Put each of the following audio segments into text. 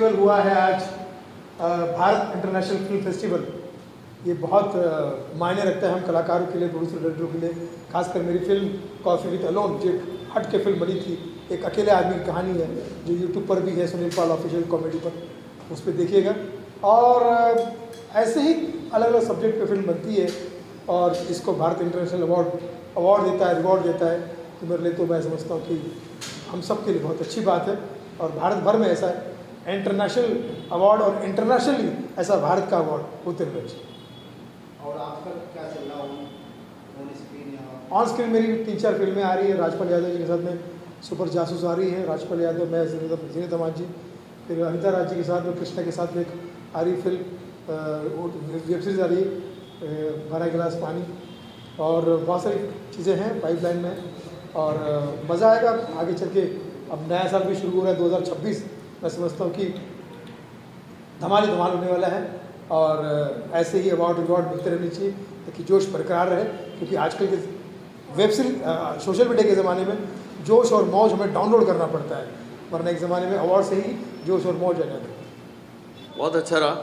Festival हुआ है आज, भारत इंटरनेशनल फिल्म फेस्टिवल। ये बहुत मायने रखता है हम कलाकारों के लिए, प्रोड्यूसर डायरेक्टरों के लिए। खासकर मेरी फिल्म कॉफ़ी विद अलोन जो हट के फिल्म बनी थी, एक अकेले आदमी की कहानी है, जो यूट्यूब पर भी है, सुनील पाल ऑफिशियल कॉमेडी पर, उस पर देखिएगा। और ऐसे ही अलग अलग सब्जेक्ट पे फिल्म बनती है और इसको भारत इंटरनेशनल अवार्ड देता है, रिवॉर्ड देता है। तो मेरे लिए तो मैं समझता हूँ कि हम सब के लिए बहुत अच्छी बात है। और भारत भर में ऐसा इंटरनेशनल अवार्ड और इंटरनेशनली ऐसा भारत का अवार्ड होते रहना चाहिए। और आपका क्या चल रहा है ऑन स्क्रीन? मेरी 3-4 फिल्में आ रही है। राजपाल यादव जी के साथ में सुपर जासूस आ रही है, राजपाल यादव, मैं, जीनत अहमद जी। फिर अनिता राज जी के साथ में, कृष्णा के साथ में एक आ रही फिल्म, वेब सीरीज़ आ रही है 12 गिलास पानी। और बहुत सारी चीज़ें हैं पाइपलाइन में और मज़ा आएगा आगे चल के। अब नया साल भी शुरू हो रहा है 2026। मैं समझता हूँ कि धमाल होने वाला है और ऐसे ही अवार्ड रिवॉर्ड मिलते रहने चाहिए ताकि जोश बरकरार रहे। क्योंकि आजकल के वेब सीरीज सोशल मीडिया के ज़माने में जोश और मौज हमें डाउनलोड करना पड़ता है, वरना एक ज़माने में अवार्ड से ही जोश और मौज आ जाती है। बहुत अच्छा रहा।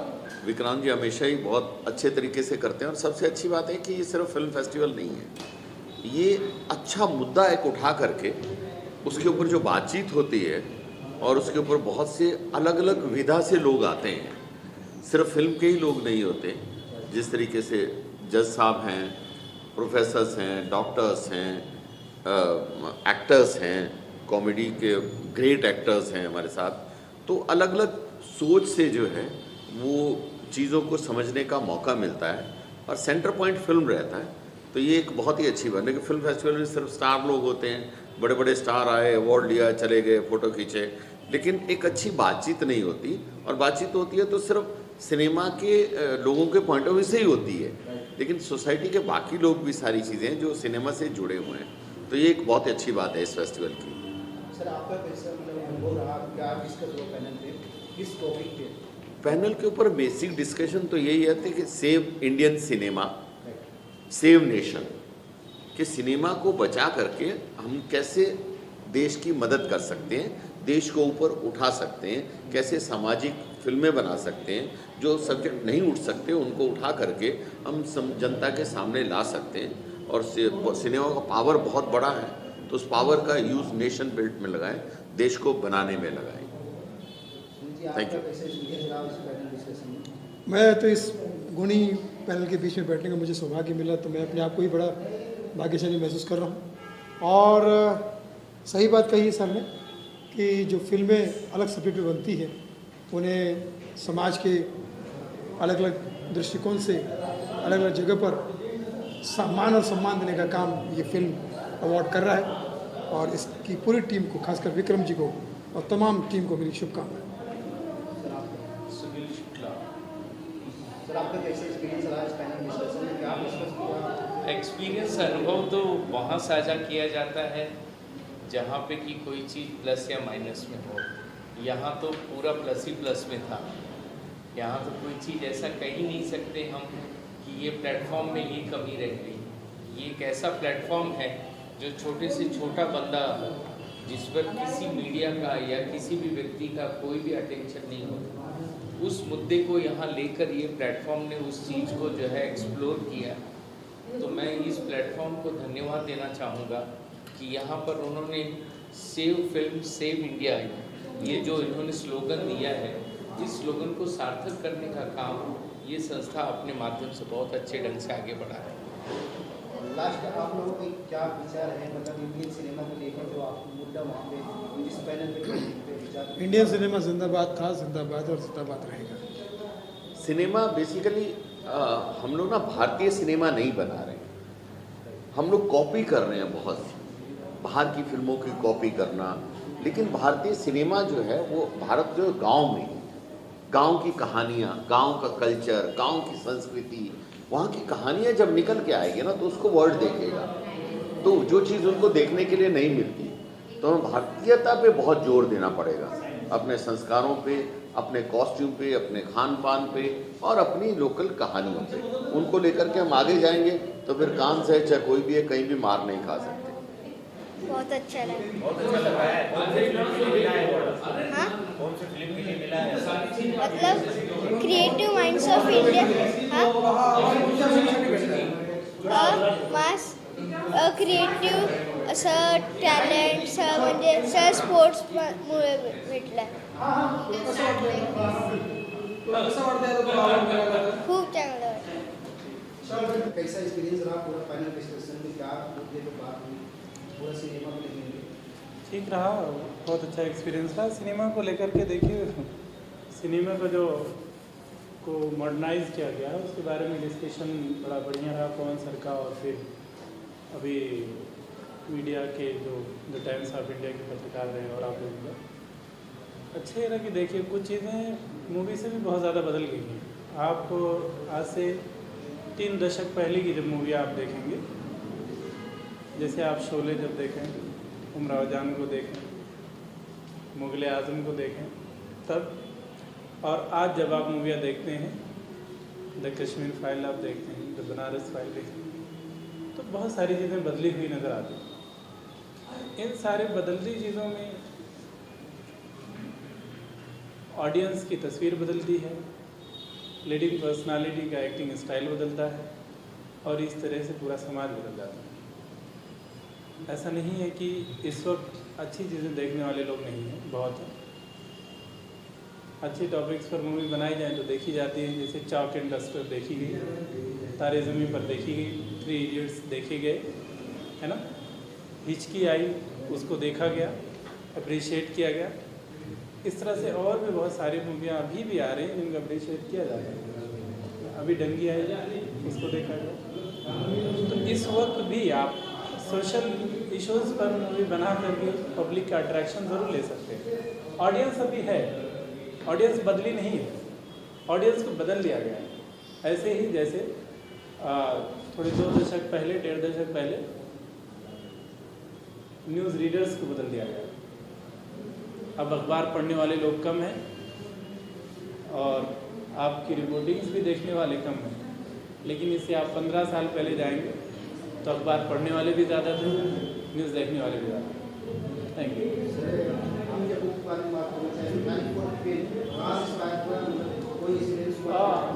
विक्रांत जी हमेशा ही बहुत अच्छे तरीके से करते हैं और सबसे अच्छी बात है कि ये सिर्फ फिल्म फेस्टिवल नहीं है, ये अच्छा मुद्दा एक उठा करके उसके ऊपर जो बातचीत होती है और उसके ऊपर बहुत से अलग अलग विधा से लोग आते हैं, सिर्फ फिल्म के ही लोग नहीं होते। जिस तरीके से जज साहब हैं, प्रोफेसर्स हैं, डॉक्टर्स हैं, एक्टर्स हैं, कॉमेडी के ग्रेट एक्टर्स हैं हमारे साथ, तो अलग अलग सोच से जो है वो चीज़ों को समझने का मौका मिलता है और सेंटर पॉइंट फिल्म रहता है। तो ये एक बहुत ही अच्छी बात है कि फिल्म फेस्टिवल में सिर्फ स्टार लोग होते हैं, बड़े बड़े स्टार आए, अवार्ड लिया, चले गए, फ़ोटो खींचे, लेकिन एक अच्छी बातचीत नहीं होती। और बातचीत होती है तो सिर्फ सिनेमा के लोगों के पॉइंट ऑफ व्यू से ही होती है, लेकिन सोसाइटी के बाकी लोग भी सारी चीज़ें जो सिनेमा से जुड़े हुए हैं। तो ये एक बहुत अच्छी बात है इस फेस्टिवल की। सर आपका कैसा अनुभव रहा, क्या डिस्कस हुआ पैनल पे, किस टॉपिक पे? पैनल के ऊपर बेसिक डिस्कशन तो यही है कि save Indian cinema, save nation, कि सिनेमा को बचा करके हम कैसे देश की मदद कर सकते हैं, देश को ऊपर उठा सकते हैं, कैसे सामाजिक फिल्में बना सकते हैं, जो सब्जेक्ट नहीं उठ सकते उनको उठा करके हम जनता के सामने ला सकते हैं। और सिनेमा का पावर बहुत बड़ा है, तो उस पावर का यूज़ नेशन बिल्ड में लगाएं, देश को बनाने में लगाएं। Thank you. मैं तो इस गुणी पैनल के बीच में बैठने का मुझे सौभाग्य मिला, तो मैं अपने आप को ही बड़ा भाग्यशाली महसूस कर रहा हूँ। और सही बात कही है सर ने कि जो फिल्में अलग सब्जेक्ट पे बनती हैं उन्हें समाज के अलग अलग दृष्टिकोण से अलग अलग जगह पर सम्मान और सम्मान देने का काम ये फिल्म अवार्ड कर रहा है। और इसकी पूरी टीम को, खासकर विक्रम जी को और तमाम टीम को मेरी शुभकामनाएं। सर आपका कैसे एक्सपीरियंस रहा इस पैनल डिस्कशन में, क्या डिस्कस किया? एक्सपीरियंस, अनुभव तो वहाँ साझा किया जाता है जहाँ पे कि कोई चीज़ प्लस या माइनस में हो। यहाँ तो पूरा प्लस ही प्लस में था। यहाँ तो कोई चीज़ ऐसा कह ही नहीं सकते हम कि ये प्लेटफॉर्म में ये कमी रह गई। ये एक ऐसा प्लेटफॉर्म है जो छोटे से छोटा बंदा, जिस पर किसी मीडिया का या किसी भी व्यक्ति का कोई भी अटेंशन नहीं होता, उस मुद्दे को यहाँ लेकर ये प्लेटफॉर्म ने उस चीज़ को जो है एक्सप्लोर किया। तो मैं इस प्लेटफॉर्म को धन्यवाद देना चाहूँगा कि यहाँ पर उन्होंने सेव फिल्म सेव इंडिया, ये जो इन्होंने स्लोगन दिया है, इस स्लोगन को सार्थक करने का काम ये संस्था अपने माध्यम से बहुत अच्छे ढंग से आगे बढ़ा है। लास्ट आप लोगों के क्या विचार है, मतलब इंडियन सिनेमा को लेकर जो आप मुद्दा वहाँ पे जिस पैनल पे विचार? इंडियन सिनेमा जिंदाबाद था, जिंदाबाद और जिंदाबाद रहेगा। सिनेमा बेसिकली हम लोग ना भारतीय सिनेमा नहीं बना रहे, हम लोग कॉपी कर रहे हैं, बहुत सी बाहर की फिल्मों की कॉपी करना। लेकिन भारतीय सिनेमा जो है वो भारत जो गांव में, गांव की कहानियाँ, गांव का कल्चर, गांव की संस्कृति, वहाँ की कहानियाँ जब निकल के आएगी ना तो उसको वर्ल्ड देखेगा। तो जो चीज़ उनको देखने के लिए नहीं मिलती, तो हमें भारतीयता पे बहुत जोर देना पड़ेगा, अपने संस्कारों पे, अपने कॉस्ट्यूम पे, अपने खान पान पे और अपनी लोकल कहानियों पे। उनको लेकर के हम आगे जाएंगे तो फिर कान से चाहे कोई भी है, कहीं भी मार नहीं खा सकते। बहुत अच्छा लगा। बहुत अच्छा लग रहा है। कौन से फिल्म के लिए मिला है अवार्ड? हाँ, कौन से फिल्म के लिए मिला है? मतलब क्रिएटिव माइंड्स ऑफ इंडिया। हाँ, मास क्रिएटिव असं टॅलेंट म्हणजे असं स्पोर्ट्समुळे भेटलं. खूप चांगलं वाटलं. कैसा एक्सपीरियंस रहा पूरा फाइनल डिस्कशन में, क्या मुद्दे पे बात हुई, पूरा सिनेमा को लेकर? ठीक रहा, बहुत अच्छा एक्सपीरियंस रहा सिनेमा को लेकर के। देखिए, सिनेमा को जो मॉडर्नाइज किया गया उसके बारे में डिस्कशन बड़ा बढ़िया रहा पवन सर का, और फिर अभी मीडिया के जो द टाइम्स ऑफ इंडिया के पत्रकार रहे और आप लोग का अच्छा रहा कि देखिए कुछ चीज़ें मूवी से भी बहुत ज़्यादा बदल गई हैं। आप आज से 3 दशक पहले की जब मूवी आप देखेंगे, जैसे आप शोले जब देखें, उमराव जान को देखें, मुगल आज़म को देखें तब, और आज जब आप मूवियाँ देखते हैं, द कश्मीर फाइल आप देखते हैं, द बनारस फाइल देखते हैं, तो बहुत सारी चीज़ें बदली हुई नज़र आती हैं। इन सारे बदलती चीज़ों में ऑडियंस की तस्वीर बदलती है, लीडिंग पर्सनालिटी का एक्टिंग स्टाइल बदलता है, और इस तरह से पूरा समाज बदल जाता है। ऐसा नहीं है कि इस वक्त अच्छी चीज़ें देखने वाले लोग नहीं हैं, बहुत हैं। अच्छे टॉपिक्स पर मूवी बनाई जाए तो देखी जाती है, जैसे चॉक एंड डस्टर देखी गई, तारे ज़मीन पर देखी गई, 3 इडियट्स देखे गए, है ना, हिचकी आई उसको देखा गया, अप्रिशिएट किया गया। इस तरह से और भी बहुत सारी मूवियाँ अभी भी आ रही हैं जिनको अप्रिशिएट किया जाता है। अभी डंगी आई, उसको देखा गया। तो इस वक्त भी आप सोशल इश्यूज़ पर मूवी बना करके पब्लिक का अट्रैक्शन ज़रूर ले सकते हैं। ऑडियंस अभी है, ऑडियंस बदली नहीं है, ऑडियंस को बदल दिया गया है। ऐसे ही जैसे थोड़े 2 दशक पहले, 1.5 दशक पहले न्यूज़ रीडर्स को बदल दिया गया। अब अखबार पढ़ने वाले लोग कम हैं और आपकी रिपोर्टिंग्स भी देखने वाले कम हैं, लेकिन इससे आप 15 साल पहले जाएंगे तो अखबार पढ़ने वाले भी ज़्यादा थे, न्यूज़ देखने वाले भी ज़्यादा। Thank you.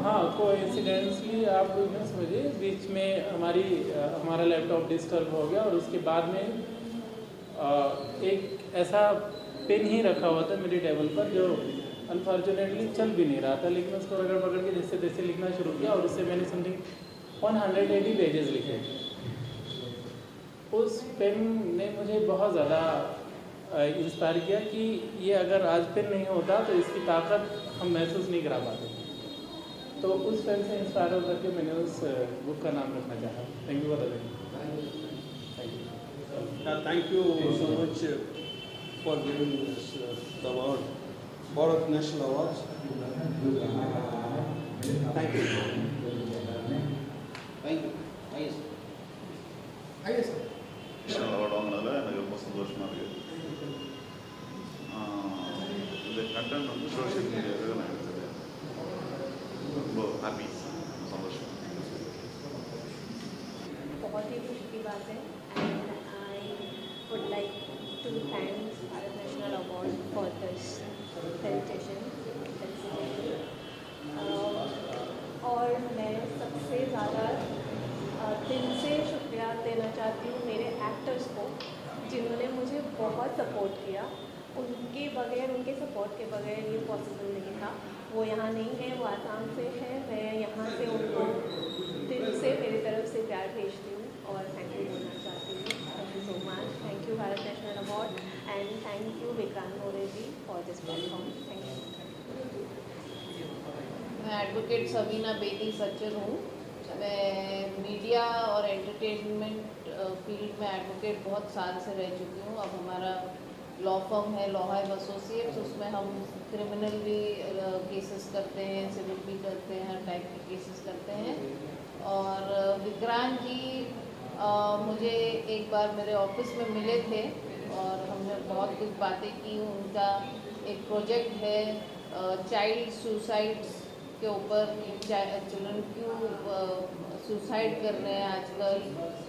हाँ, कोइंसिडेंटली आप न समझिए, बीच में हमारा लैपटॉप डिस्टर्ब हो गया और उसके बाद में एक ऐसा पेन ही रखा हुआ था मेरी टेबल पर जो अनफॉर्चुनेटली चल भी नहीं रहा था, लेकिन उसको रगड़ पकड़ के जैसे तैसे लिखना शुरू किया और उससे मैंने समथिंग 180 पेजेस लिखे। उस पेन ने मुझे बहुत ज़्यादा इंस्पायर किया कि ये अगर आज पेन नहीं होता तो इसकी ताकत हम महसूस नहीं करा पाते। तो उस पेन से इंस्पायर होकर के मैंने उस बुक का नाम रखना चाहा। Thank you for the Thank you so much for giving us the award, Bharat National Awards. Thank you. Thank you. Nice. आइए सर। நேஷனல் அவார்டு வாங்கினதில் எனக்கு ரொம்ப சந்தோஷமாக இருக்குது. இந்த கண்டென்ட் வந்து சோஷியல் மீடியாவில் நான் எடுத்தது ரொம்ப ஹாப்பி, சந்தோஷம். बहुत ही खुशी की बात है and I would like to thanks Bharat national award for this celebration. और मैं सबसे ज़्यादा दिल से शुक्रिया देना चाहती हूँ मेरे एक्टर्स को जिन्होंने मुझे बहुत सपोर्ट किया। उनके बगैर, उनके सपोर्ट के बगैर ये पॉसिबल नहीं था। वो यहाँ नहीं है, वो आसाम से है, मैं यहाँ से उनको दिल से मेरी तरफ से प्यार भेजती हूँ और थैंक यू बोलना चाहती हूँ। Thank you so much. Thank you Bharat national award and thank you Vikrant More ji for this platform. Thank you. मैं एडवोकेट सबीना बेदी सज्जन हूँ। मैं मीडिया और एंटरटेनमेंट फील्ड में एडवोकेट बहुत साल से रह चुकी हूँ। अब हमारा लॉ फर्म है लॉहाइव एसोसिएट्स, उसमें हम क्रिमिनल भी केसेस करते हैं, सिविल भी करते हैं, हर टाइप के केसेस करते हैं। और विक्रांत जी मुझे एक बार मेरे ऑफिस में मिले थे और हमने बहुत कुछ बातें की। उनका एक प्रोजेक्ट है चाइल्ड सुसाइड्स के ऊपर, चिल्ड्रन क्यों सुसाइड कर रहे हैं आजकल,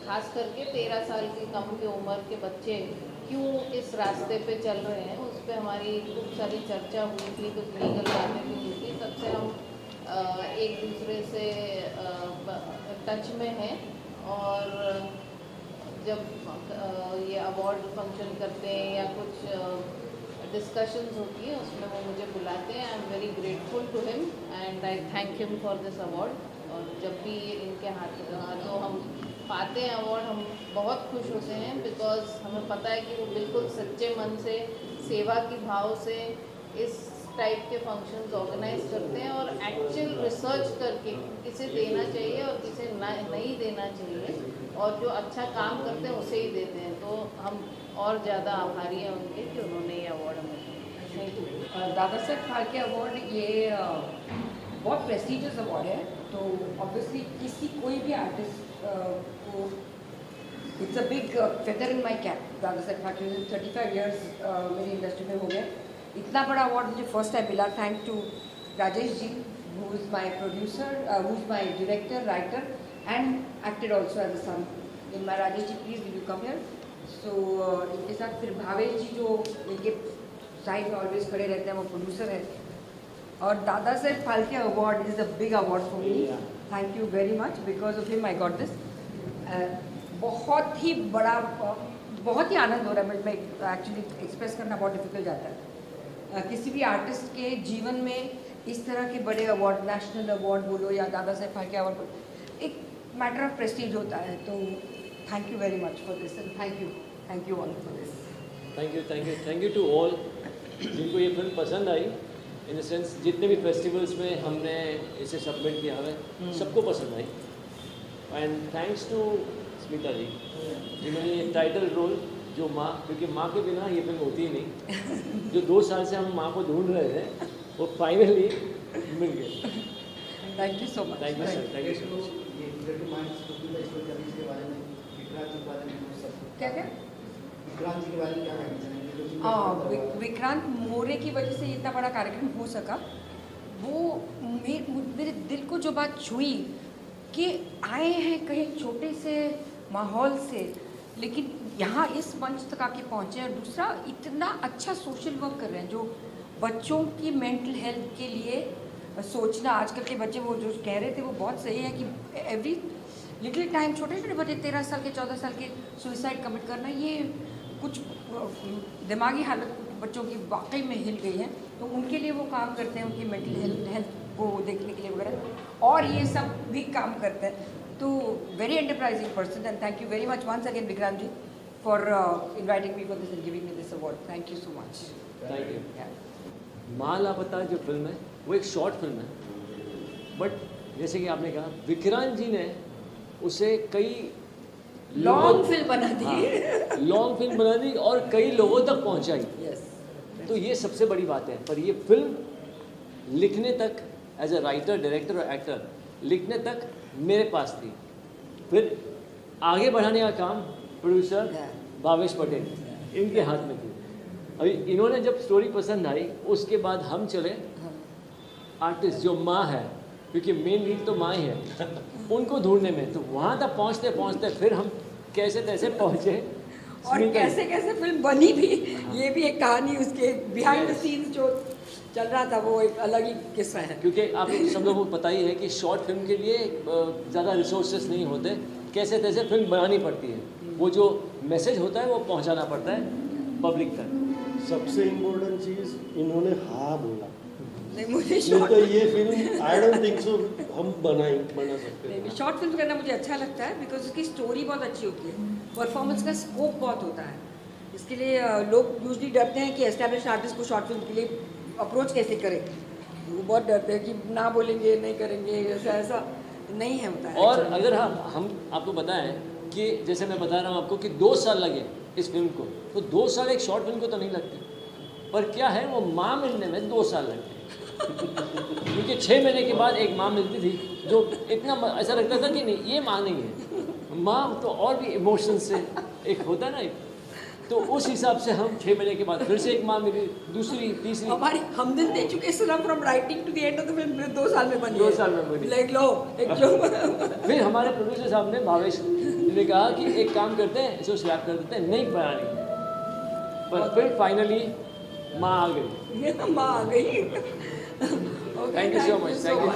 खास करके 13 साल की कम की उम्र के बच्चे क्यों इस रास्ते पे चल रहे हैं, उस पर हमारी खूब सारी चर्चा हुई थी, कुछ लीगल बातें भी हुई थी। तब से हम एक दूसरे से टच में हैं और जब ये अवार्ड फंक्शन करते हैं या कुछ डिस्कशंस होती है उसमें वो मुझे बुलाते हैं। I am very grateful to him and I thank him for this award. और जब भी इनके हाथों हम पाते हैं अवार्ड हम बहुत खुश होते हैं, बिकॉज हमें पता है कि वो बिल्कुल सच्चे मन से सेवा की भाव से इस टाइप के फंक्शंस ऑर्गेनाइज करते हैं और एक्चुअल रिसर्च करके किसे देना चाहिए और किसे नहीं देना चाहिए और जो अच्छा काम करते हैं उसे ही देते हैं। तो हम और ज़्यादा आभारी हैं उनके कि उन्होंने ये अवार्ड हमें दिया। Thank you. Dada Saheb Phalke award ये बहुत प्रेस्टिजियस अवार्ड है, तो ऑब्वियसली किसी कोई भी आर्टिस्ट को it's a big feather in my cap. Dada Saheb Phalke 35 years मेरी इंडस्ट्री में हो गए, इतना बड़ा अवार्ड मुझे फर्स्ट टाइम मिला। Thank to Rajesh ji who is my producer, who is my director, writer and acted also as a son in my. Rajesh ji please will you come here. So इनके साथ फिर भावेश जी जो इनके साइड में ऑलवेज खड़े रहते हैं, वो प्रोड्यूसर है। और Dada Saheb Phalke award is a big award for me. Thank you very much, because of him I got this. बहुत ही बड़ा, बहुत ही आनंद हो रहा है। मैं एक्चुअली एक्सप्रेस करना बहुत डिफिकल्ट जाता है। किसी भी आर्टिस्ट के जीवन में इस तरह के बड़े अवार्ड, नेशनल अवार्ड बोलो या दादा साहब फाल्के अवार्ड बोलो, एक मैटर ऑफ प्रेस्टीज होता है। तो thank you very much for this and thank you all for this. Thank you to all जिनको ये फिल्म पसंद आई। इन द सेंस जितने भी फेस्टिवल्स में हमने इसे सबमिट किया है सबको पसंद आई। एंड थैंक्स टू स्मिता जी जिन्होंने ये टाइटल रोल, जो माँ, क्योंकि माँ के बिना ये फिल्म होती ही नहीं। जो 2 साल से हम माँ को ढूंढ रहे थे वो फाइनली मिल गए। Thank you so much. Thank you sir, thank you so much. क्या क्या विक्रांत जी के बारे में क्या कहना चाहेंगे? हाँ, विक्रांत मोरे की वजह से इतना बड़ा कार्यक्रम हो सका। वो मेरे दिल को जो बात छुई कि आए हैं कहीं छोटे से माहौल से, लेकिन यहाँ इस मंच तक आके पहुँचे। और दूसरा, इतना अच्छा सोशल वर्क कर रहे हैं, जो बच्चों की मेंटल हेल्थ के लिए सोचना। आजकल के बच्चे वो जो कह रहे थे वो बहुत सही है कि एवरी लिटिल टाइम छोटे छोटे बच्चे 13 साल के 14 साल के सुसाइड कमिट करना, ये कुछ दिमागी हालत बच्चों की वाकई में हिल गई है। तो उनके लिए वो काम करते हैं, उनकी मेंटल हेल्थ को देखने के लिए वगैरह, और ये सब भी काम करते हैं। तो very enterprising person and thank you very much once again Vikrant ji for inviting me for this and giving me this award. Thank you so much. Thank you. माँ लापता जो फिल्म है वो एक शॉर्ट फिल्म है, बट जैसे कि आपने कहा विक्रांत जी ने उसे कई लॉन्ग फिल्म बना दी। लॉन्ग फिल्म बना दी और कई लोगों तक पहुंचाई। तो ये सबसे बड़ी बात है। पर ये फिल्म लिखने तक, एज अ राइटर, डायरेक्टर और एक्टर, लिखने तक मेरे पास थी। फिर आगे बढ़ाने का काम प्रोड्यूसर भावेश पटेल इनके हाथ में थी। अभी इन्होंने जब स्टोरी पसंद आई उसके बाद हम चले आर्टिस्ट जो माँ है, क्योंकि मेन लीड तो माँ ही है, उनको ढूंढने में। तो वहाँ तक पहुँचते पहुँचते फिर हम कैसे तैसे पहुँचे और कैसे कैसे फिल्म बनी भी। ये भी एक कहानी, उसके बिहाइंड द सीन्स जो चल रहा था वो एक अलग ही किस्सा है। क्योंकि आप सब लोगों को पता ही है कि शॉर्ट फिल्म के लिए ज़्यादा रिसोर्सेस नहीं होते, कैसे तैसे फिल्म बनानी पड़ती है। वो जो मैसेज होता है वो पहुंचाना पड़ता है पब्लिक तक। सबसे इम्पोर्टेंट चीज़ इन्होंने हाँ बोला। नहीं, मुझे तो ये film I don't think so हम बना सकते हैं। शॉर्ट फिल्म करना मुझे अच्छा लगता है बिकॉज उसकी स्टोरी बहुत अच्छी होती है, परफॉर्मेंस का स्कोप बहुत होता है। इसके लिए लोग यूजली डरते हैं कि एस्टैब्लिश आर्टिस्ट को शॉर्ट फिल्म के लिए अप्रोच कैसे करें। वो बहुत डरते हैं कि ना बोलेंगे, नहीं करेंगे, ऐसा नहीं है होता है। और अगर हम आपको बताएं कि जैसे मैं बता रहा हूँ आपको कि 2 साल लगे इस फिल्म को, तो 2 साल एक शॉर्ट फिल्म को तो नहीं लगते, पर क्या है वो माँ मिलने में 2 साल लगते। क्योंकि 6 महीने के बाद एक माँ मिलती थी जो इतना ऐसा लगता था कि नहीं ये माँ नहीं है। माँ तो और भी इमोशन से एक होता है ना, तो उस हिसाब से हम 6 महीने के बाद फिर से एक माँ मिली, दूसरी, तीसरी। हमारी हमदिल दे चुके हैं from writing to the end of the film 2 साल में बनी। 2 साल में बनी। लाइक लो एक जो फिर हमारे प्रोड्यूसर साहब ने भावेश उन्होंने कहा कि एक काम करते हैं, इसको स्लैप कर देते हैं, नहीं बनानी। पर फिर फाइनली माँ आ गई। ये तो माँ आ गई। Thank you so much, thank you.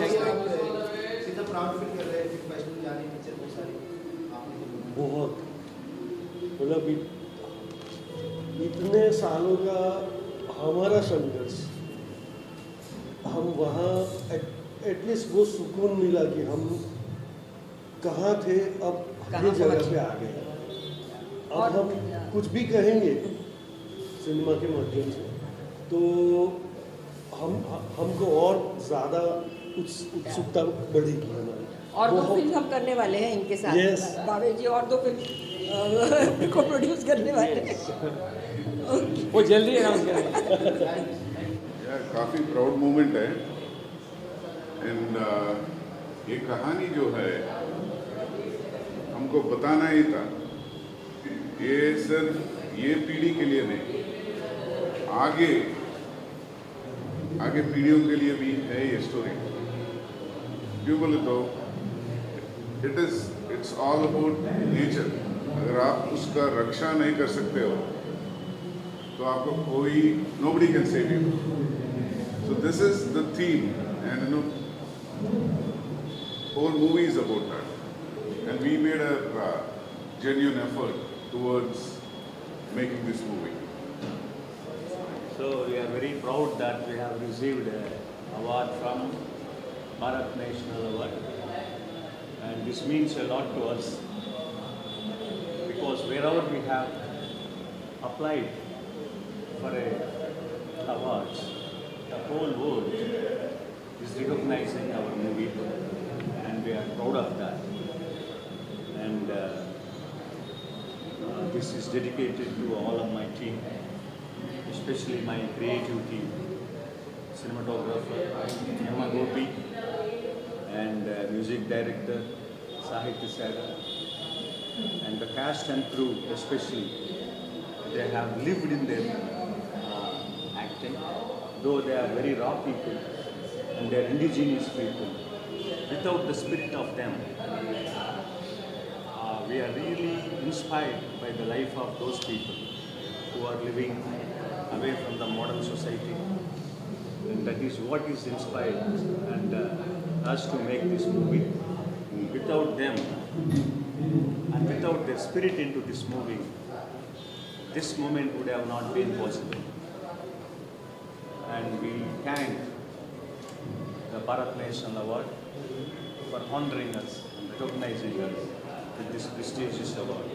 कितना प्राउड फील कर रहे हैं फेस्टिवल जाने पिक्चर बहुत सारी आपने? बहुत, मतलब इतने सालों का हमारा संघर्ष, हम वहाँ एटलीस्ट वो सुकून मिला कि हम कहाँ थे, अब ये जगह पे आ गए। अब हम कुछ भी कहेंगे सिनेमा के माध्यम से तो हमको और ज़्यादा उत्सुकता बढ़ेगी हमारी। और दो फिल्म हम करने वाले हैं इनके साथ। Yes. भावे जी और 2 फिल्म को प्रोड्यूस करने वाले हैं। वो जल्दी अनाउंस करेंगे। यार काफ़ी प्राउड मोमेंट है। एंड ये कहानी जो है हमको बताना ही था, ये सिर्फ ये पीढ़ी के लिए नहीं, आगे पीढ़ियों के लिए भी है ये स्टोरी। क्यों बोले तो इट्स ऑल अबाउट नेचर। अगर आप उसका रक्षा नहीं कर सकते हो तो आपको कोई nobody can save you. So this is the theme, and you know, whole movie is about that. And we made a genuine effort towards making this movie. So we are very proud that we have received an award from Bharat National Award, and this means a lot to us because wherever we have applied for a awards, the whole world is recognizing our movie, and we are proud of that. And this is dedicated to all of my team, especially my creative team, cinematographer Yama Gopi and music director Sahitya Sagar, and the cast and crew especially. They have lived in their acting, though they are very raw people and they are indigenous people. Without the spirit of them, we are really inspired by the life of those people who are living away from the modern society, and that is what is inspired and us to make this movie. Without them and without their spirit into this movie, this moment would have not been possible. And we thank the Bharat National Award for honoring us and recognizing us with this prestigious award.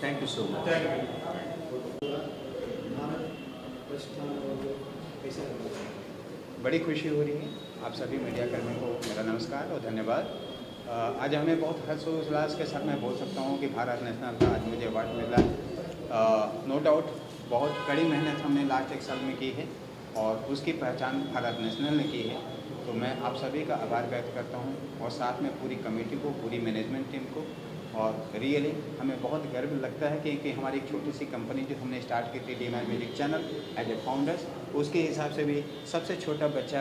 Thank you so much. बड़ी खुशी हो रही है आप सभी media कर्मियों को मेरा नमस्कार और धन्यवाद। आज हमें बहुत हर्षोल्लास के साथ मैं बोल सकता हूँ कि भारत नेशनल का आज मुझे अवार्ड मिला। नो डाउट बहुत कड़ी मेहनत हमने लास्ट 1 साल में की है और उसकी पहचान भारत नेशनल ने की है, तो मैं आप सभी का आभार व्यक्त करता हूँ और साथ में पूरी कमेटी को, पूरी मैनेजमेंट टीम को। और रियली हमें बहुत गर्व लगता है कि हमारी एक छोटी सी कंपनी जो हमने स्टार्ट की थी DMI music channel as a founders, उसके हिसाब से भी सबसे छोटा बच्चा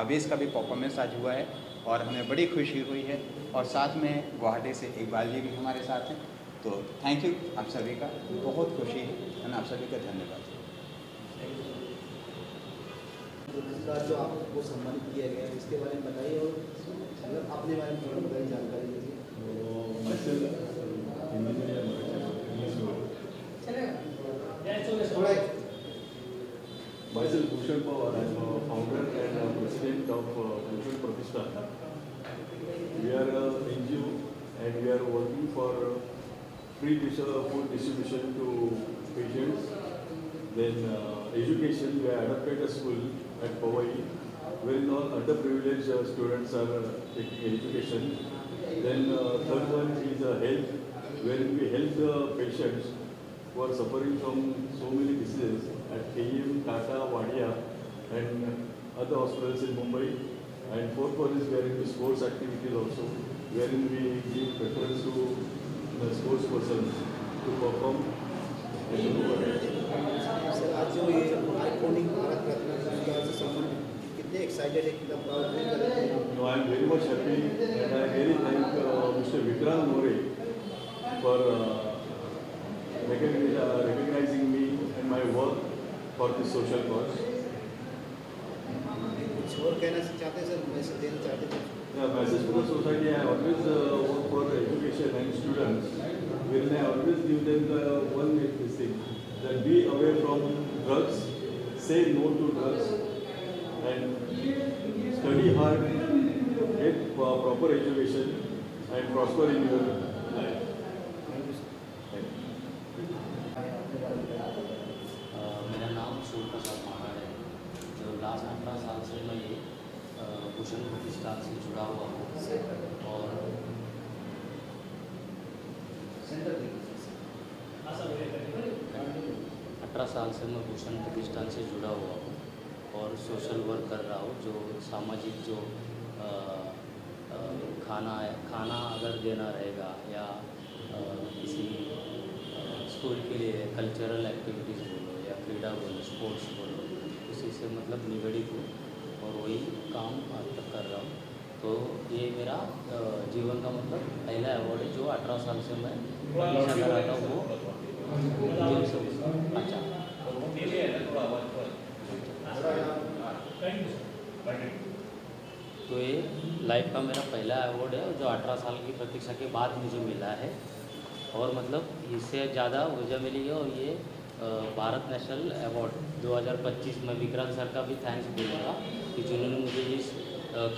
आवेश का भी परफॉर्मेंस आज हुआ है और हमें बड़ी खुशी हुई है। और साथ में गुवाहाटी से इकबाल जी भी हमारे साथ हैं, तो थैंक यू आप सभी का, बहुत खुशी है आप सभी का धन्यवाद। जो आपको सम्मानित किया गया है इसके बारे में बताइए और मतलब अपने बारे में थोड़ा बताइए, जानकारी दीजिए। Myself Bhushan Pawar, I am a founder and president of Bhushan Pratishthan. We are an NGO and we are working for free food distribution to patients. Then education, we have adopted a school at Powai where all underprivileged students are taking education. Then third one is health, wherein we help the patients who are suffering from so many diseases at KEM, Tata, Wadia and other hospitals in Mumbai. And fourth one is we are into sports activities also, wherein we give preference to the sports persons to perform and to do it. आज जो ये iconic Bharat Ratna पुरस्कार से संबंधित कितने excited है, कितना proud feel कर रहे हैं? No, I am very much happy and I really thank Mr. Vikrant More for recognizing me and my work for this social cause. कुछ और कहना चाहते हैं सर, मैसेज देना चाहते थे? Yeah, message for the society. I always work for education and students. When I always give them the one thing that be away from drugs, say no to drugs, and study hard, get proper education, and prosper in your life. मेरा नाम सूर्य प्रसाद महाना है। जो last 18 साल से मैं ये भूषण प्रतिष्ठान से जुड़ा हुआ हूँ और 18 साल से मैं भूषण प्रतिष्ठान से जुड़ा हुआ हूँ और सोशल वर्क कर रहा हूँ। जो सामाजिक जो खाना अगर देना रहेगा या किसी स्कूल के लिए कल्चरल एक्टिविटीज़ बोलो या क्रीड़ा बोलो, स्पोर्ट्स बोलो, उसी से मतलब निगड़ित हूँ और वही काम आज तक कर रहा हूँ। तो ये मेरा जीवन का मतलब पहला अवार्ड है जो 18 साल से मैं हमेशा कराता हूँ वो जेल से। अच्छा, तो ये लाइफ का मेरा पहला अवार्ड है जो 18 साल की प्रतीक्षा के बाद मुझे मिला है और मतलब इससे ज़्यादा ऊर्जा मिली है। और ये भारत नेशनल अवार्ड 2025 में विक्रांत सर का भी थैंक्स बोलूँगा कि जिन्होंने मुझे इस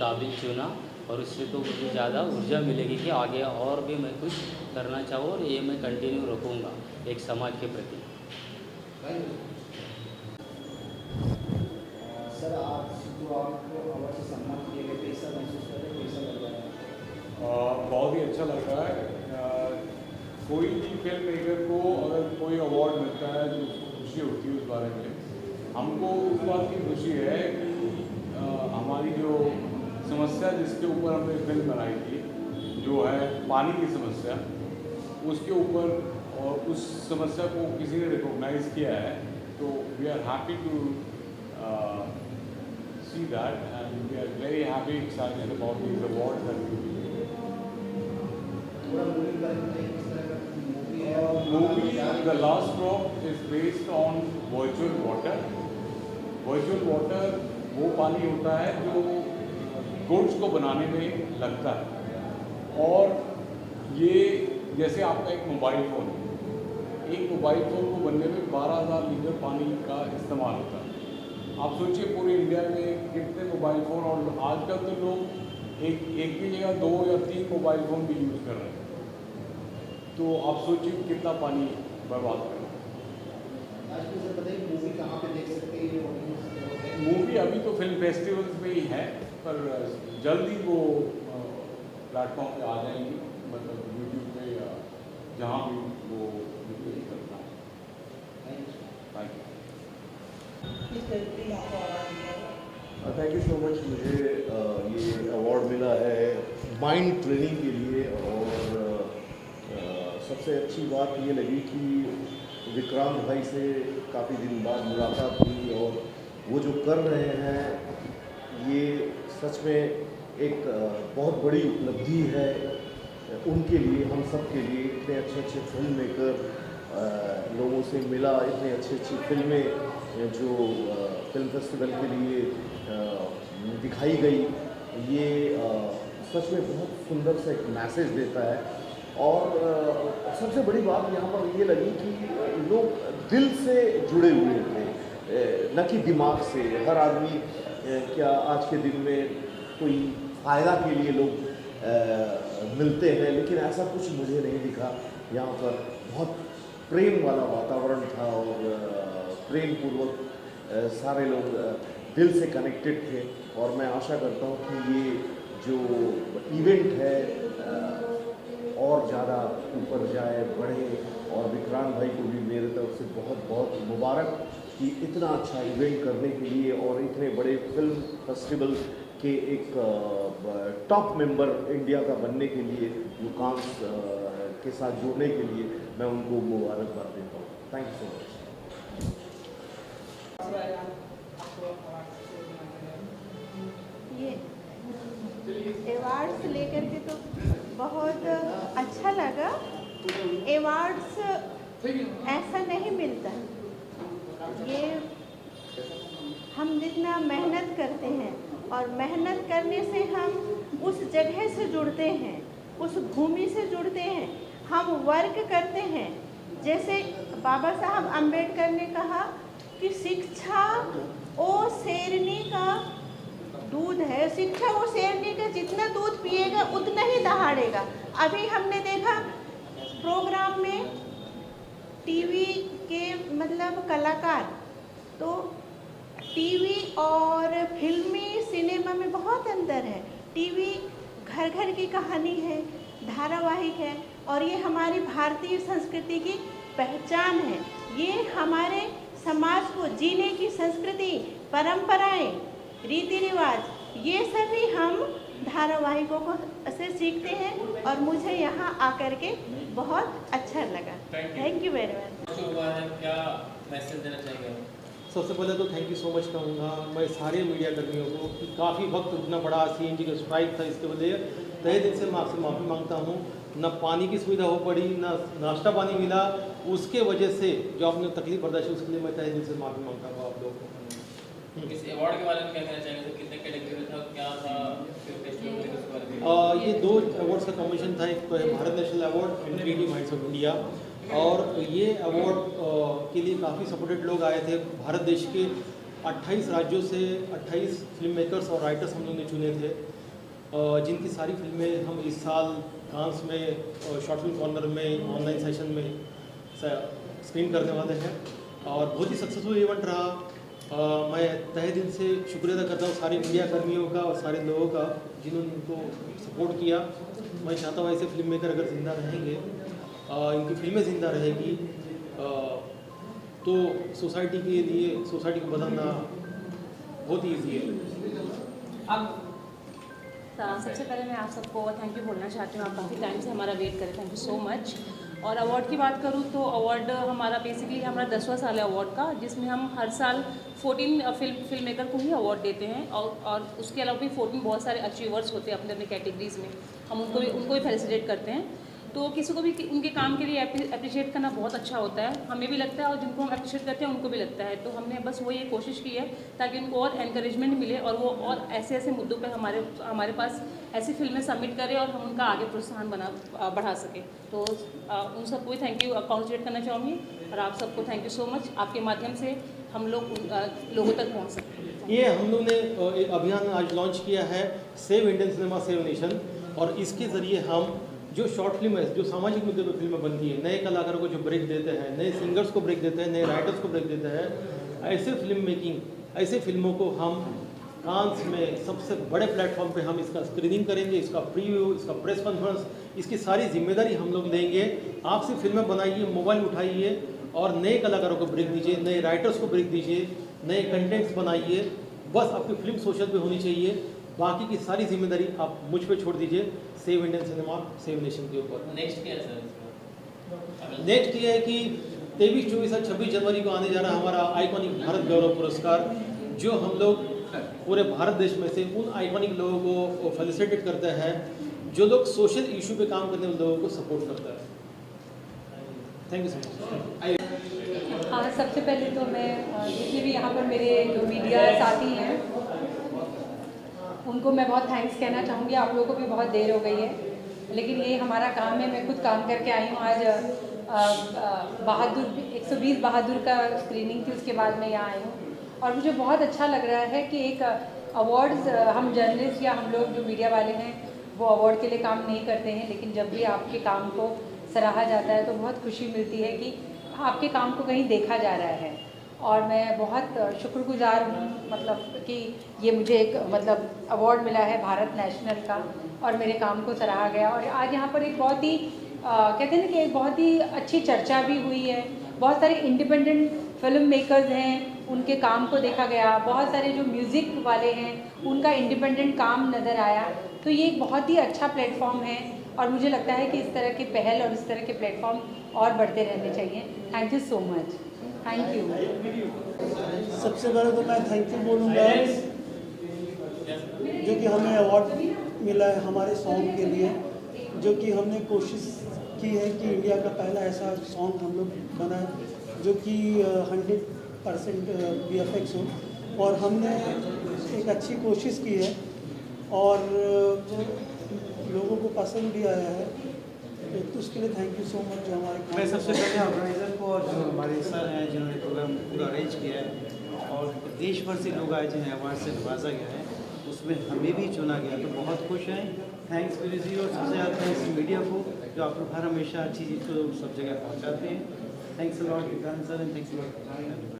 काबिल चुना और इससे तो मुझे ज़्यादा ऊर्जा मिलेगी कि आगे और भी मैं कुछ करना चाहूँ और ये मैं कंटिन्यू रखूँगा एक समाज के प्रति। सर आज जो आपको अवार्ड से सम्मान किए गए कैसा महसूस कर रहे हैं, कैसा लग रहा है? बहुत ही अच्छा लग रहा है। कोई भी फिल्म मेकर को अगर कोई अवार्ड मिलता है तो उसको खुशी होती है उस बारे में। हमको उस बात की खुशी है कि हमारी जो समस्या जिसके ऊपर हमने फिल्म बनाई थी जो है पानी की समस्या, उसके ऊपर और उस समस्या को किसी ने रिकॉग्नाइज किया है। तो we are happy to see that and we are very happy excited about this award that we movie The Last Drop is based on virtual water. Virtual water वो पानी होता है जो गुड्स को बनाने में लगता है और ये जैसे आपका एक मोबाइल फ़ोन को बनने में 12,000 लीटर पानी का इस्तेमाल होता है। आप सोचिए पूरे इंडिया में कितने मोबाइल फ़ोन, और आजकल तो लोग एक की जगह 2 या 3 मोबाइल फ़ोन भी यूज़ कर रहे हैं। तो आप सोचिए कितना पानी बर्बाद कर रहे हैं। मूवी कहाँ पे देख सकते हैं? मूवी अभी तो फिल्म फेस्टिवल्स में ही है पर जल्दी वो प्लेटफॉर्म पे आ जाएंगी, मतलब यूट्यूब पे या जहाँ भी वो रिलीज करना है। Thank you so much. मुझे ये अवार्ड मिला है माइंड ट्रेनिंग के लिए और सबसे अच्छी बात ये लगी कि विक्रांत भाई से काफ़ी दिन बाद मुलाकात हुई और वो जो कर रहे हैं ये सच में एक बहुत बड़ी उपलब्धि है उनके लिए, हम सब के लिए। इतने अच्छे फिल्म मेकर लोगों से मिला, इतनी अच्छी फिल्में जो फिल्म फेस्टिवल के लिए दिखाई गई, ये सच में बहुत सुंदर सा एक मैसेज देता है। और सबसे बड़ी बात यहाँ पर ये लगी कि लोग दिल से जुड़े हुए थे, न कि दिमाग से। हर आदमी क्या आज के दिन में कोई फ़ायदा के लिए लोग मिलते हैं, लेकिन ऐसा कुछ मुझे नहीं दिखा। यहाँ पर बहुत प्रेम वाला वातावरण था और प्रेम पूर्वक सारे लोग दिल से कनेक्टेड थे। और मैं आशा करता हूँ कि ये जो इवेंट है और ज़्यादा ऊपर जाए, बढ़े। और विक्रांत भाई को भी मेरे तरफ से बहुत बहुत मुबारक कि इतना अच्छा इवेंट करने के लिए और इतने बड़े फिल्म फेस्टिवल के एक टॉप मेंबर इंडिया का बनने के लिए, युकांश के साथ जुड़ने के लिए मैं उनको मुबारकबाद देता हूँ। Thank you so much. ये अवार्ड्स लेकर के तो बहुत अच्छा लगा। अवार्ड्स ऐसा नहीं मिलता, ये हम जितना मेहनत करते हैं और मेहनत करने से हम उस जगह से जुड़ते हैं, उस भूमि से जुड़ते हैं, हम वर्क करते हैं। जैसे बाबा साहब अम्बेडकर ने कहा कि शिक्षा वो शेरनी का दूध है, शिक्षा वो शेरनी का जितना दूध पिएगा उतना ही दहाड़ेगा। अभी हमने देखा प्रोग्राम में टीवी के मतलब कलाकार, तो टीवी और फिल्मी सिनेमा में बहुत अंतर है। टीवी घर घर की कहानी है, धारावाहिक है, और ये हमारी भारतीय संस्कृति की पहचान है। ये हमारे समाज को जीने की संस्कृति, परंपराएं, रीति रिवाज, ये सभी हम धारावाहिकों को से सीखते हैं और मुझे यहाँ आकर के बहुत अच्छा लगा। Thank you very much. क्या मैसेज देना चाहेंगे? सबसे पहले तो थैंक यू सो मच कहूँगा मैं सारे मीडिया कर्मियों को कि काफ़ी वक्त इतना बड़ा CNG का स्ट्राइक था, इसके वजह तहे दिल से मैं आपसे माफ़ी मांगता हूँ। ना पानी की सुविधा हो पड़ी, ना नाश्ता पानी मिला, उसके वजह से जो आपने तकलीफ बर्दाश्त, उसके लिए मैं तहे दिल से माफ़ी मांगता हूँ आप लोगों को। इस अवार्ड के बारे में क्या कहना चाहेंगे? कितने कैटेगरी में था, क्या था, फिल्म फेस्टिवल के बारे में? ये 2 अवार्ड्स का कॉम्बिनेशन था। एक तो है Bharat national award in creative minds of India, और ये अवार्ड के लिए काफ़ी सपोर्टेड लोग आए थे। भारत देश के 28 राज्यों से 28 फिल्म मेकर्स और राइटर्स हम लोग ने चुने थे, जिनकी सारी फिल्में हम इस साल कांस में, शॉर्ट फिल्म कॉर्नर में, ऑनलाइन सेशन में स्क्रीन करने वाले हैं, और बहुत ही सक्सेसफुल इवेंट रहा। मैं तहे दिल से शुक्रिया अदा करता हूँ सारे मीडिया कर्मियों का और सारे लोगों का जिन्होंने इनको सपोर्ट किया। मैं चाहता हूँ ऐसे फिल्म मेकर अगर ज़िंदा रहेंगे, इनकी फिल्में ज़िंदा रहेगी, तो सोसाइटी के लिए, सोसाइटी को बदलना बहुत ईजी है। अब सबसे पहले मैं आप सबको थैंक यू बोलना चाहती हूँ। आप काफ़ी टाइम से हमारा वेट करें, थैंक यू सो मच। और अवार्ड की बात करूँ तो अवार्ड हमारा बेसिकली हमारा 10वां साल है अवार्ड का, जिसमें हम हर साल 14 फिल्म मेकर को ही अवार्ड देते हैं, और उसके अलावा भी 14 बहुत सारे अचीवर्स होते हैं अपने अपने कैटेगरीज़ में, हम उनको भी फेलिसिटेट करते हैं। तो किसी को भी उनके काम के लिए अप्रिशिएट करना बहुत अच्छा होता है, हमें भी लगता है और जिनको हम अप्रिशिएट करते हैं उनको भी लगता है। तो हमने बस वो ये कोशिश की है ताकि उनको और एनकरेजमेंट मिले और वो और ऐसे ऐसे मुद्दों पे हमारे पास ऐसी फिल्में सबमिट करें और हम उनका आगे प्रोत्साहन बढ़ा सकें। तो उन सबको भी थैंक यू कॉन्ग्रेचुलेट करना चाहूँगी, और आप सबको थैंक यू सो मच। आपके माध्यम से हम लोग लोगों तक पहुँच सकते हैं। ये हम लोग ने एक अभियान आज लॉन्च किया है, save Indian cinema save nation, और इसके ज़रिए हम जो शॉर्ट फिल्म है, जो सामाजिक मुद्दे पर फिल्में बनती है, नए कलाकारों को जो ब्रेक देते हैं, नए सिंगर्स को ब्रेक देते हैं, नए राइटर्स को ब्रेक देते हैं, ऐसे फिल्म मेकिंग, ऐसे फिल्मों को हम कांस में सबसे बड़े प्लेटफॉर्म पे हम इसका स्क्रीनिंग करेंगे, इसका प्रीव्यू, इसका प्रेस कॉन्फ्रेंस, इसकी सारी जिम्मेदारी हम लोग लेंगे। आप सिर्फ फिल्में बनाइए, मोबाइल उठाइए और नए कलाकारों को ब्रेक दीजिए, नए राइटर्स को ब्रेक दीजिए, नए कंटेंट्स बनाइए। बस आपकी फिल्म सोशल पे होनी चाहिए, बाकी की सारी जिम्मेदारी आप मुझ पे छोड़ दीजिए, save Indian cinema save nation के ऊपर। नेक्स्ट क्या है सर? नेक्स्ट ये है कि 23, 24 और 26 जनवरी को आने जा रहा है हमारा आइकॉनिक भारत गौरव पुरस्कार, जो हम लोग पूरे भारत देश में से उन आइकॉनिक लोगों को फेलिसिटेट करते हैं जो लोग सोशल इशू पे काम करने वाले लोगों को सपोर्ट करता है। Thank you so much. हाँ, सबसे पहले तो मैं जितने भी यहाँ पर मेरे जो मीडिया साथी हैं उनको मैं बहुत थैंक्स कहना चाहूँगी। आप लोगों को भी बहुत देर हो गई है, लेकिन ये हमारा काम है। मैं खुद काम करके आई हूँ। आज बहादुर 120 बहादुर का स्क्रीनिंग थी, उसके बाद मैं यहाँ आई हूँ और मुझे बहुत अच्छा लग रहा है कि एक अवार्ड्स, हम जर्नलिस्ट या हम लोग जो मीडिया वाले हैं वो अवार्ड के लिए काम नहीं करते हैं, लेकिन जब भी आपके काम को सराहा जाता है तो बहुत खुशी मिलती है कि आपके काम को कहीं देखा जा रहा है। और मैं बहुत शुक्रगुजार हूँ मतलब कि ये मुझे एक मतलब अवार्ड मिला है भारत नेशनल का और मेरे काम को सराहा गया। और आज यहाँ पर एक बहुत ही कहते हैं ना कि एक बहुत ही अच्छी चर्चा भी हुई है। बहुत सारे इंडिपेंडेंट फिल्म मेकर्स हैं, उनके काम को देखा गया। बहुत सारे जो म्यूज़िक वाले हैं उनका इंडिपेंडेंट काम नज़र आया। तो ये एक बहुत ही अच्छा प्लेटफॉर्म है और मुझे लगता है कि इस तरह की पहल और इस तरह के प्लेटफॉर्म और बढ़ते रहने चाहिए। Thank you so much. Thank you. सबसे पहले तो मैं थैंक यू बोलूँगा जो कि हमें अवार्ड मिला है हमारे सॉन्ग के लिए, जो कि हमने कोशिश की है कि इंडिया का पहला ऐसा सॉन्ग हम लोग बना जो कि 100% VFX हो, और हमने एक अच्छी कोशिश की है और लोगों को पसंद भी आया है, तो उसके लिए थैंक यू सो मच। जो हमारे मैं सबसे पहले ऑर्गेनाइज़र को और जो हमारे सर हैं जिन्होंने प्रोग्राम पूरा अरेंज किया है, और देश भर से लोग आए जिन्हें अवार्ड से नवाजा गया है, उसमें हमें भी चुना गया, तो बहुत खुश हैं। थैंक्स विनीत जी, और सबसे ज़्यादा थैंक्स मीडिया को जो आप लोग हर हमेशा अच्छी चीज़ को सब जगह पहुँचाते हैं। Thanks a lot Vikrant sir, and thanks a lot.